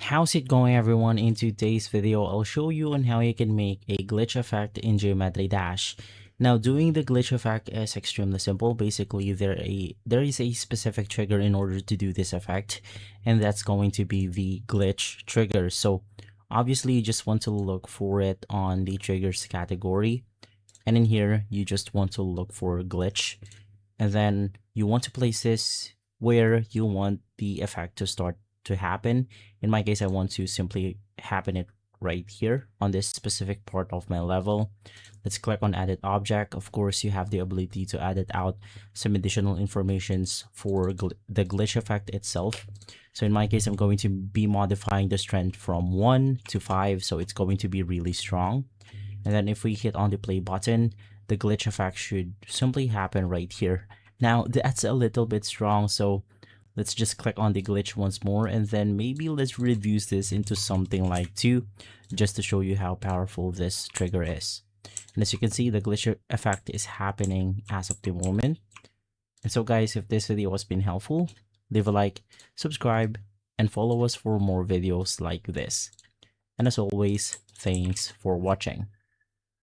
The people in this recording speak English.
How's it going, everyone? In today's video, I'll show you on how you can make a glitch effect in Geometry Dash. Now, doing the glitch effect is extremely simple. Basically, there is a specific trigger in order to do this effect, and that's going to be the glitch trigger. So obviously, you just want to look for it on the triggers category, and in here, you just want to look for glitch, and then you want to place this where you want the effect to start to happen. In my case, I want to simply happen it right here on this specific part of my level. Let's click on edit object. Of course, you have the ability to edit out some additional informations for the glitch effect itself. So in my case, I'm going to be modifying the strength from 1 to 5, so it's going to be really strong. And then if we hit on the play button, the glitch effect should simply happen right here. Now that's a little bit strong, so let's just click on the glitch once more, and then maybe let's reduce this into something like 2, just to show you how powerful this trigger is. And as you can see, the glitch effect is happening as of the moment. And so guys, if this video has been helpful, leave a like, subscribe, and follow us for more videos like this. And as always, thanks for watching.